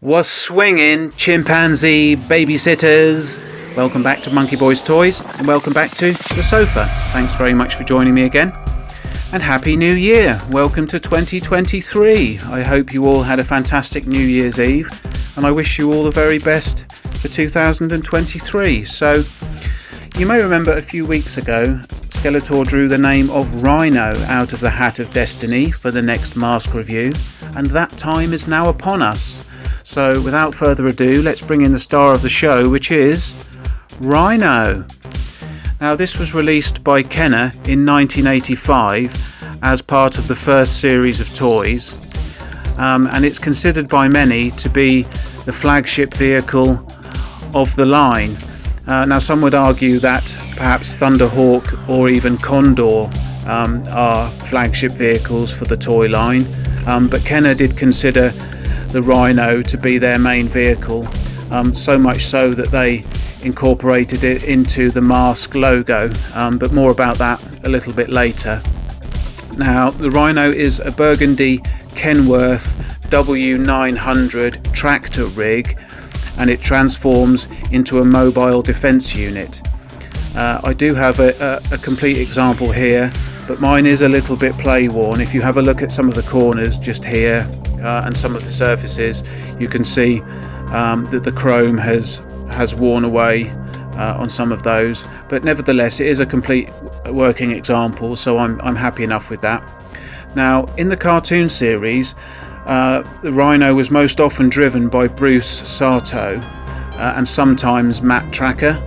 Was swinging, chimpanzee babysitters. Welcome back to Monkey Boys Toys, and welcome back to the sofa. Thanks very much for joining me again, and Happy New Year. Welcome to 2023. I hope you all had a fantastic New Year's Eve, and I wish you all the very best for 2023. So, you may remember a few weeks ago, Skeletor drew the name of Rhino out of the Hat of Destiny for the next mask review, and that time is now upon us. So without further ado, let's bring in the star of the show, which is Rhino. Now, this was released by Kenner in 1985 as part of the first series of toys, and it's considered by many to be the flagship vehicle of the line. Now, some would argue that perhaps Thunderhawk or even Condor are flagship vehicles for the toy line, but Kenner did consider the Rhino to be their main vehicle, so much so that they incorporated it into the M.A.S.K logo, but more about that a little bit later. Now, the Rhino is a burgundy Kenworth W900 tractor rig, and it transforms into a mobile defence unit. I do have a complete example here, but mine is a little bit play worn. If you have a look at some of the corners just here and some of the surfaces, you can see that the chrome has worn away on some of those, but nevertheless it is a complete working example, so I'm happy enough with that. Now, in the cartoon series, the Rhino was most often driven by Bruce Sato and sometimes Matt Tracker.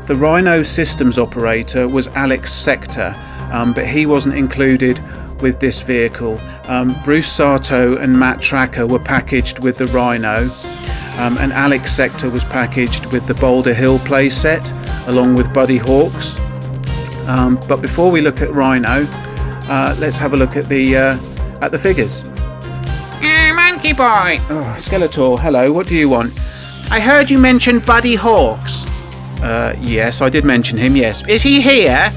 The Rhino systems operator was Alex Sector, but he wasn't included with this vehicle. Bruce Sato and Matt Tracker were packaged with the Rhino, and Alex Sector was packaged with the Boulder Hill playset along with Buddy Hawks. But before we look at Rhino, let's have a look at the figures. Monkey Boy! Oh, Skeletor, hello, what do you want? I heard you mention Buddy Hawks. Yes, I did mention him, yes. Is he here?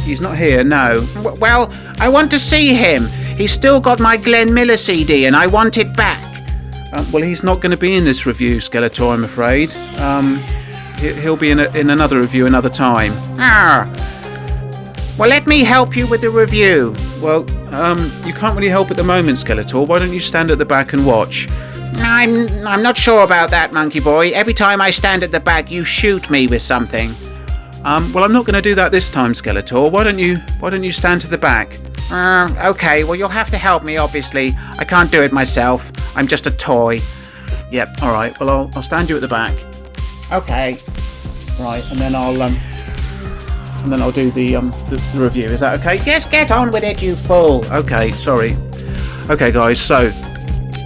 He's not here, no. Well, I want to see him. He's still got my Glenn Miller CD and I want it back. Well, he's not going to be in this review, Skeletor, I'm afraid. He'll be in another review another time. Well, let me help you with the review. Well, you can't really help at the moment, Skeletor. Why don't you stand at the back and watch? I'm not sure about that, Monkey Boy. Every time I stand at the back, you shoot me with something. Well, I'm not going to do that this time, Skeletor. Why don't you stand to the back? Okay. Well, you'll have to help me, obviously. I can't do it myself. I'm just a toy. Yep. All right. Well, I'll stand you at the back. Okay. Right, and then I'll do the review. Is that okay? Just get on with it, you fool. Okay. Sorry. Okay, guys. So,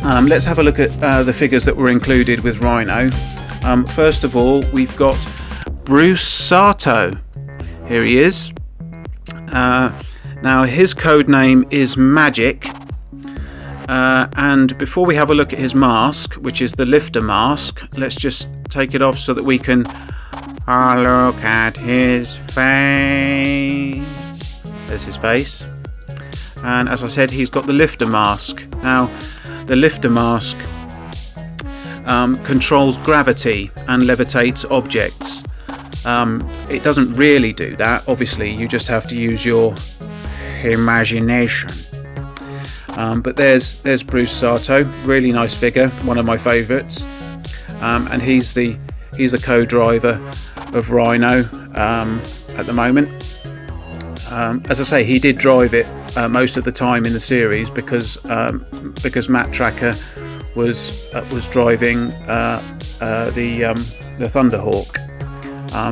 let's have a look at the figures that were included with Rhino. First of all, we've got Bruce Sato. Here he is. Now, his code name is Magic. And before we have a look at his mask, which is the lifter mask, let's just take it off so that we can look at his face. There's his face. And as I said, he's got the lifter mask. Now, the lifter mask controls gravity and levitates objects. It doesn't really do that, obviously. You just have to use your imagination. But there's Bruce Sato, really nice figure, one of my favourites, and he's the co-driver of Rhino at the moment. As I say, he did drive it most of the time in the series because Matt Tracker was driving the Thunderhawk.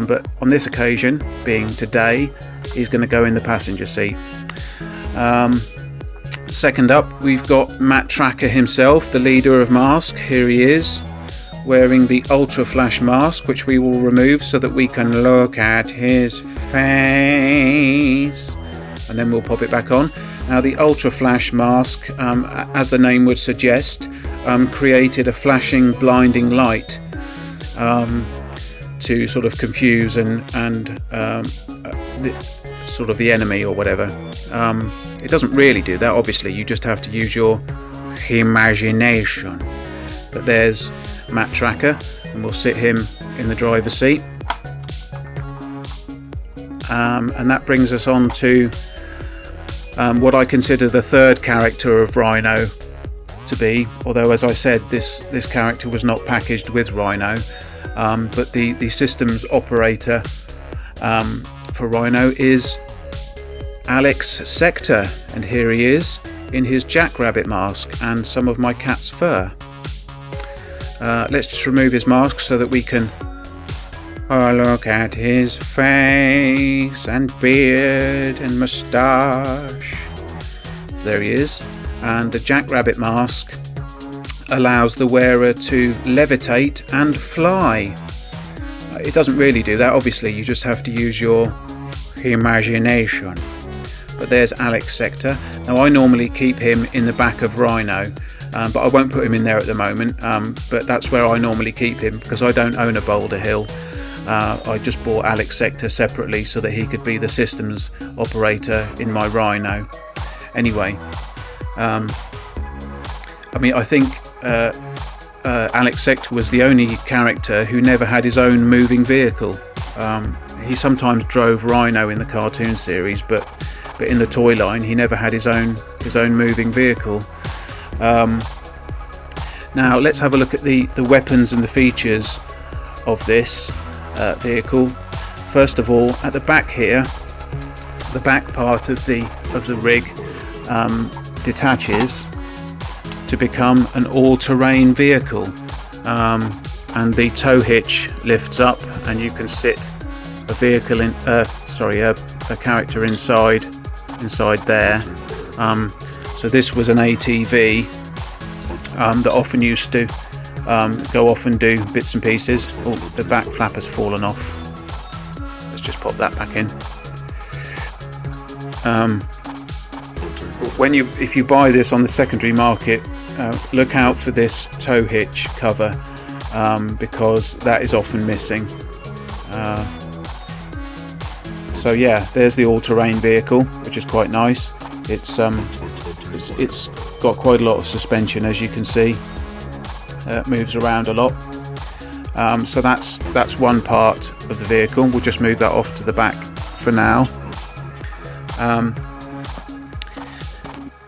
But on this occasion, being today, he's going to go in the passenger seat. Second up, we've got Matt Tracker himself, the leader of M.A.S.K. Here he is, wearing the Ultra Flash mask, which we will remove so that we can look at his face, and then we'll pop it back on. Now, the Ultra Flash mask, as the name would suggest, created a flashing, blinding light to sort of confuse and sort of the enemy or whatever. It doesn't really do that, obviously. You just have to use your imagination. But there's Matt Tracker, and we'll sit him in the driver's seat. And that brings us on to what I consider the third character of Rhino to be, although as I said this character was not packaged with Rhino, but the systems operator for Rhino is Alex Sector, and here he is in his jackrabbit mask and some of my cat's fur. Let's just remove his mask so that we can look at his face and beard and moustache. There he is. And the jackrabbit mask allows the wearer to levitate and fly. It doesn't really do that, obviously, you just have to use your imagination. But there's Alex Sector. Now I normally keep him in the back of Rhino, but I won't put him in there at the moment, but that's where I normally keep him because I don't own a Boulder Hill. I just bought Alex Sector separately so that he could be the systems operator in my Rhino. Anyway, I think Alex Sector was the only character who never had his own moving vehicle. He sometimes drove Rhino in the cartoon series, but in the toy line he never had his own moving vehicle. Now let's have a look at the weapons and the features of this vehicle. First of all, at the back here, the back part of the rig detaches to become an all-terrain vehicle, and the tow hitch lifts up and you can sit a vehicle in a character inside there. So this was an ATV that often used to go off and do bits and pieces. Oh, the back flap has fallen off. Let's just pop that back in. If you buy this on the secondary market, look out for this tow hitch cover, because that is often missing. So yeah, there's the all-terrain vehicle, which is quite nice. It's got quite a lot of suspension, as you can see. It moves around a lot. So that's one part of the vehicle. We'll just move that off to the back for now.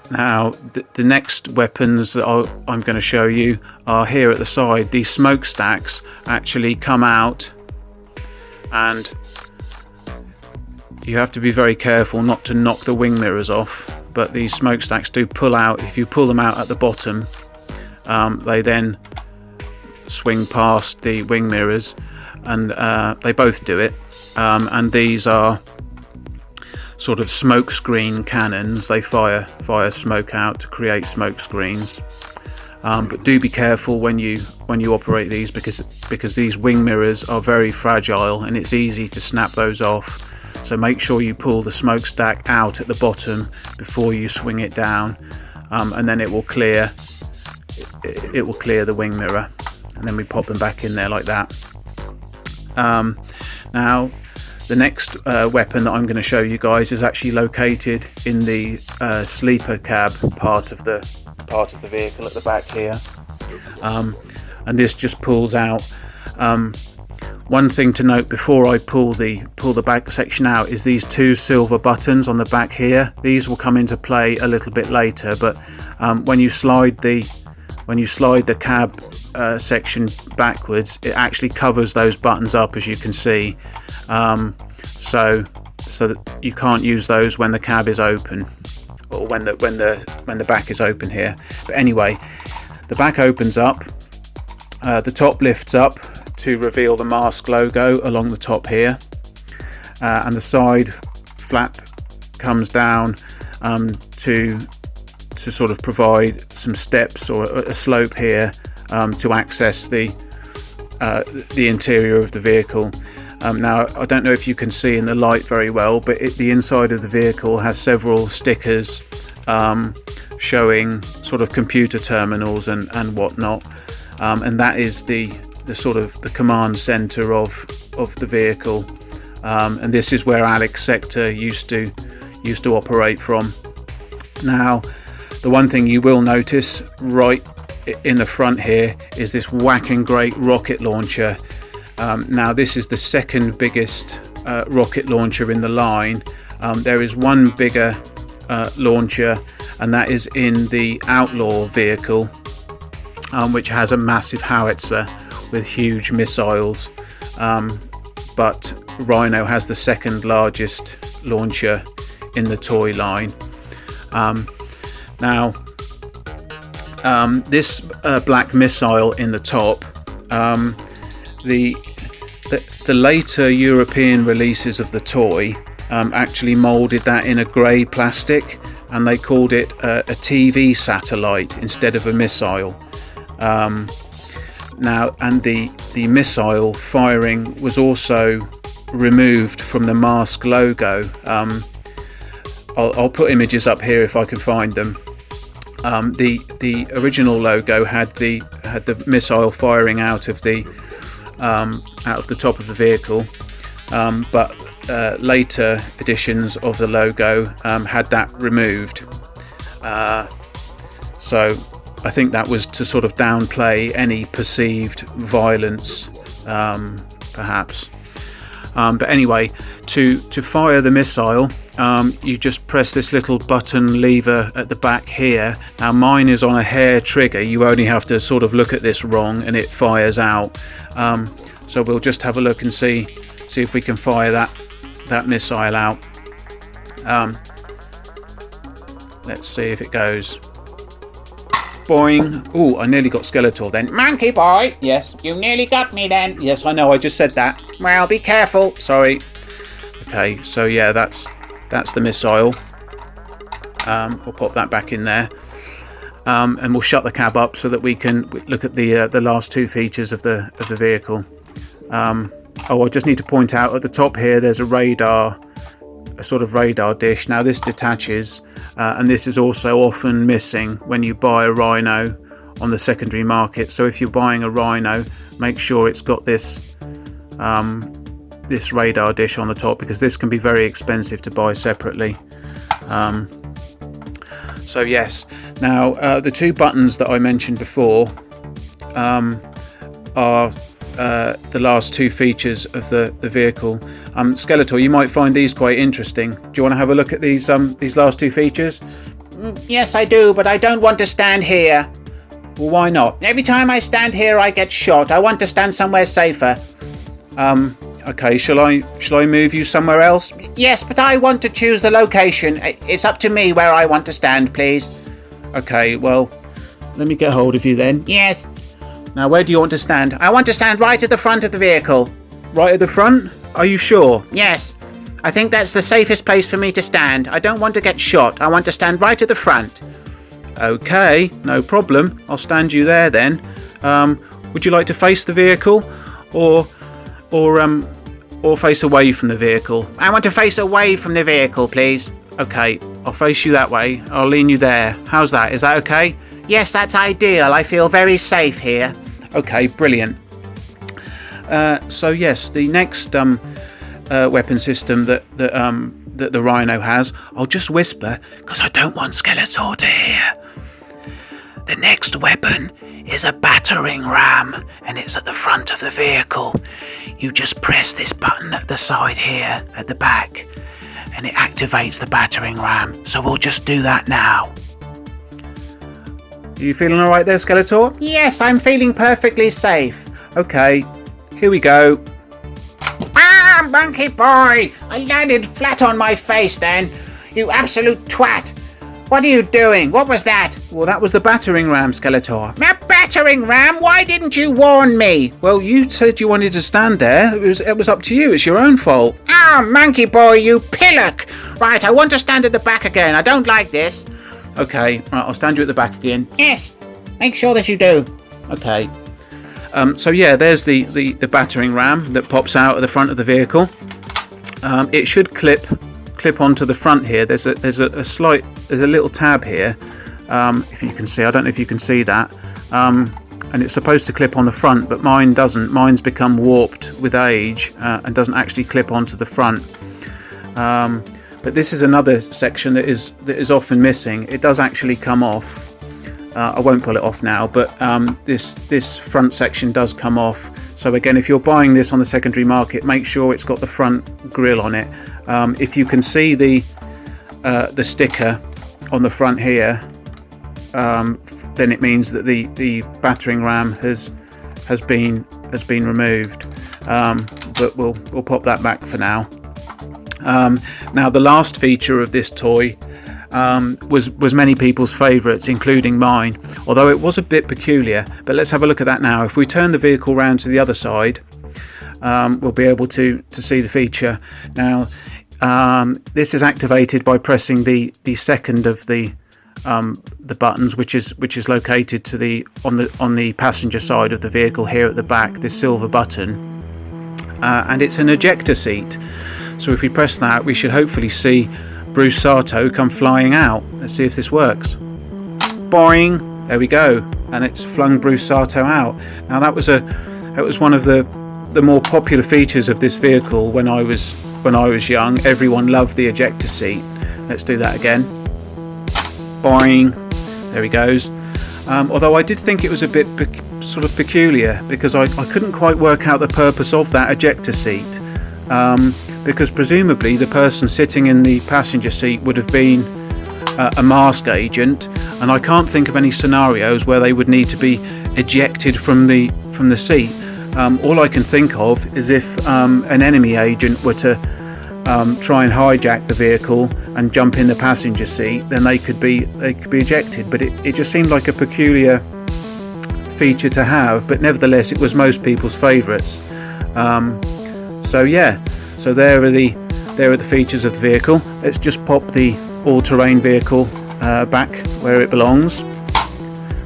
Now the next weapons that I'm going to show you are here at the side. These smokestacks actually come out, and you have to be very careful not to knock the wing mirrors off, but these smokestacks do pull out. If you pull them out at the bottom, they then swing past the wing mirrors, and they both do it, and these are sort of smoke screen cannons. They fire smoke out to create smoke screens, but do be careful when you operate these, because these wing mirrors are very fragile and it's easy to snap those off. So make sure you pull the smokestack out at the bottom before you swing it down, and then it will clear the wing mirror, and then we pop them back in there like that. Now the next weapon that I'm going to show you guys is actually located in the sleeper cab part of the vehicle at the back here, and this just pulls out. One thing to note before I pull the back section out is these two silver buttons on the back here. These will come into play a little bit later, but when you slide the cab section backwards, it actually covers those buttons up, as you can see, so that you can't use those when the cab is open, or when the back is open here. But anyway, the back opens up, the top lifts up to reveal the M.A.S.K logo along the top here, and the side flap comes down to sort of provide some steps or a slope here to access the interior of the vehicle. Now I don't know if you can see in the light very well, but the inside of the vehicle has several stickers showing sort of computer terminals and whatnot, and that is the sort of the command center of the vehicle, and this is where Alex Sector used to operate from. Now The one thing you will notice right in the front here is this whacking great rocket launcher. Now this is the second biggest rocket launcher in the line. There is one bigger launcher, and that is in the Outlaw vehicle, which has a massive howitzer with huge missiles, but Rhino has the second largest launcher in the toy line. Now this black missile in the top, the later European releases of the toy actually molded that in a grey plastic, and they called it a TV satellite instead of a missile. Now, and the missile firing was also removed from the M.A.S.K logo. I'll put images up here if I can find them. The original logo had the missile firing out of the top of the vehicle, but later editions of the logo had that removed. So I think that was to sort of downplay any perceived violence, perhaps. But anyway, to fire the missile, you just press this little button lever at the back here. Now mine is on a hair trigger. You only have to sort of look at this wrong and it fires out. So we'll just have a look and see if we can fire that missile out. Let's see if it goes. Boing. Oh, I nearly got Skeletor then. Monkey boy, Yes. you nearly got me then. Yes, I know. I just said that. Well, be careful. Sorry. Okay, so yeah, that's the missile. We'll pop that back in there, and we'll shut the cab up so that we can look at the last two features of the vehicle. I just need to point out at the top here there's a sort of radar dish. Now this detaches, and this is also often missing when you buy a Rhino on the secondary market. So if you're buying a Rhino, make sure it's got this radar dish on the top, because this can be very expensive to buy separately. So yes, now the two buttons that I mentioned before are the last two features of the vehicle. Skeletor, you might find these quite interesting. Do you want to have a look at these last two features? Yes, I do, but I don't want to stand here. Well, why not? Every time I stand here, I get shot. I want to stand somewhere safer. Okay, shall I move you somewhere else? Yes, but I want to choose the location. It's up to me where I want to stand, please. Okay, well, let me get hold of you then. Yes. Now, where do you want to stand? I want to stand right at the front of the vehicle. Right at the front? Are you sure? Yes. I think that's the safest place for me to stand. I don't want to get shot. I want to stand right at the front. Okay, no problem. I'll stand you there then. Would you like to face the vehicle, or face away from the vehicle? I want to face away from the vehicle, please. Okay, I'll face you that way. I'll lean you there. How's that? Is that okay? Yes, that's ideal. I feel very safe here. Okay, brilliant. So yes, the next weapon system that the Rhino has, I'll just whisper because I don't want Skeletor to hear. The next weapon is a battering ram, and it's at the front of the vehicle. You just press this button at the side here at the back, and it activates the battering ram. So we'll just do that now. Are you feeling all right there, Skeletor? Yes, I'm feeling perfectly safe. Okay, here we go. Ah, monkey boy! I landed flat on my face then. You absolute twat. What are you doing? What was that? Well, that was the battering ram, Skeletor. A battering ram? Why didn't you warn me? Well, you said you wanted to stand there. It was up to you. It's your own fault. Ah, monkey boy, you pillock. Right, I want to stand at the back again. I don't like this. Okay, right, I'll stand you at the back again. Yes, make sure that you do. Okay. So yeah, there's the battering ram that pops out at the front of the vehicle. It should clip onto the front here. There's a little tab here. If you can see, I don't know if you can see that. And it's supposed to clip on the front, but mine doesn't. Mine's become warped with age and doesn't actually clip onto the front. But this is another section that is often missing. It does actually come off. I won't pull it off now, but this front section does come off. So again, if you're buying this on the secondary market, make sure it's got the front grille on it. If you can see the sticker on the front here, then it means that the battering ram has been removed. But we'll pop that back for now. Now the last feature of this toy was many people's favourites, including mine, although it was a bit peculiar. But let's have a look at that now. If we turn the vehicle round to the other side, we'll be able to see the feature. Now this is activated by pressing the second of the buttons, which is located on the passenger side of the vehicle here at the back, this silver button, and it's an ejector seat. So if we press that, we should hopefully see Bruce Sato come flying out. Let's see if this works. Boing! There we go, and it's flung Bruce Sato out. Now that was one of the more popular features of this vehicle when I was young. Everyone loved the ejector seat. Let's do that again. Boing! There he goes. Although I did think it was a bit sort of peculiar, because I couldn't quite work out the purpose of that ejector seat. Because presumably the person sitting in the passenger seat would have been a M.A.S.K agent, and I can't think of any scenarios where they would need to be ejected from the seat. All I can think of is if an enemy agent were to try and hijack the vehicle and jump in the passenger seat, then they could be ejected. But it just seemed like a peculiar feature to have, but nevertheless it was most people's favourites. So yeah, so there are the features of the vehicle. Let's just pop the all-terrain vehicle back where it belongs.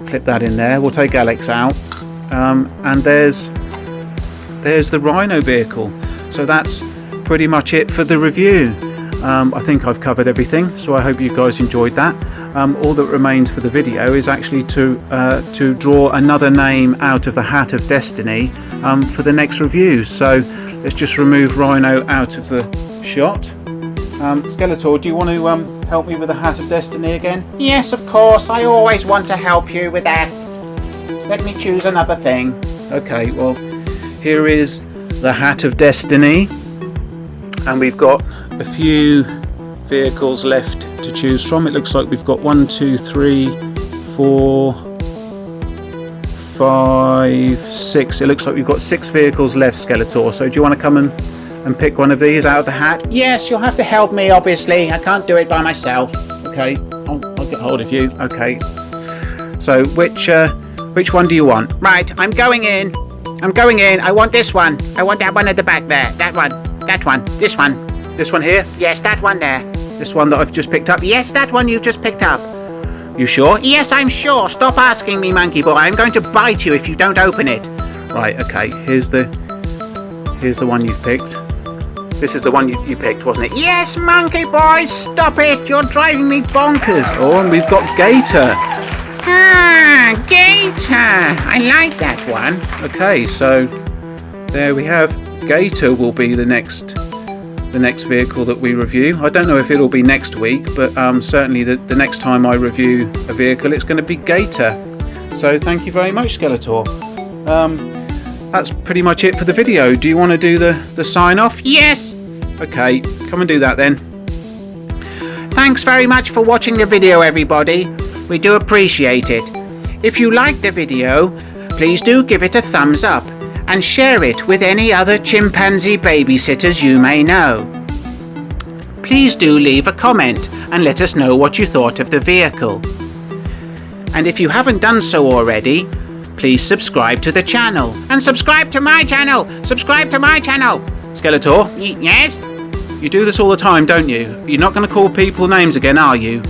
Clip that in there. We'll take Alex out, and there's the Rhino vehicle. So that's pretty much it for the review. I think I've covered everything, so I hope you guys enjoyed that. All that remains for the video is actually to draw another name out of the Hat of Destiny for the next review. So let's just remove Rhino out of the shot. Skeletor, do you want to help me with the Hat of Destiny again? Yes, of course. I always want to help you with that. Let me choose another thing. Okay, well, here is the Hat of Destiny, and we've got a few vehicles left to choose from. It looks like we've got 1, 2, 3, 4, 5, 6. It looks like we've got 6 vehicles left, Skeletor. So do you want to come and pick one of these out of the hat? Yes, you'll have to help me, obviously. I can't do it by myself. Okay, I'll get hold of you. Okay. So which one do you want? Right, I'm going in. I want this one. I want that one at the back there. That one. This one. This one here? Yes, that one there. This one that I've just picked up? Yes, that one you've just picked up. You sure? Yes, I'm sure. Stop asking me, monkey boy. I'm going to bite you if you don't open it. Right, okay. Here's the one you've picked. This is the one you picked, wasn't it? Yes, monkey boy, stop it. You're driving me bonkers. Oh, and we've got Gator. Ah, Gator. I like that one. Okay, so there we have. Gator will be the next vehicle that we review. I don't know if it'll be next week, but certainly the next time I review a vehicle, it's going to be Gator. So thank you very much, Skeletor. That's pretty much it for the video. Do you want to do the sign off? Yes. Okay, come and do that then. Thanks very much for watching the video, everybody. We do appreciate it. If you liked the video, please do give it a thumbs up and share it with any other chimpanzee babysitters you may know. Please do leave a comment and let us know what you thought of the vehicle. And if you haven't done so already, please subscribe to the channel. And subscribe to my channel! Subscribe to my channel! Skeletor? Yes? You do this all the time, don't you? You're not going to call people names again, are you?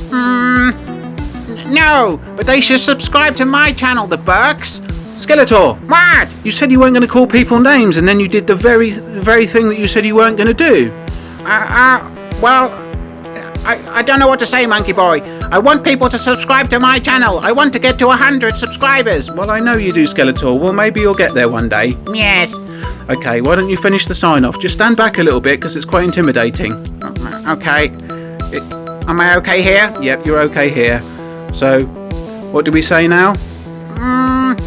No, but they should subscribe to my channel, the Burks. Skeletor! What? You said you weren't going to call people names, and then you did the very thing that you said you weren't going to do. Well, I don't know what to say, monkey boy. I want people to subscribe to my channel. I want to get to 100 subscribers. Well, I know you do, Skeletor. Well, maybe you'll get there one day. Yes. Okay, why don't you finish the sign-off? Just stand back a little bit, because it's quite intimidating. Okay. Am I okay here? Yep, you're okay here. So, what do we say now?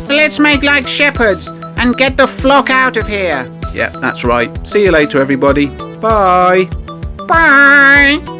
Let's make like shepherds and get the flock out of here. Yep, that's right. See you later, everybody. Bye. Bye.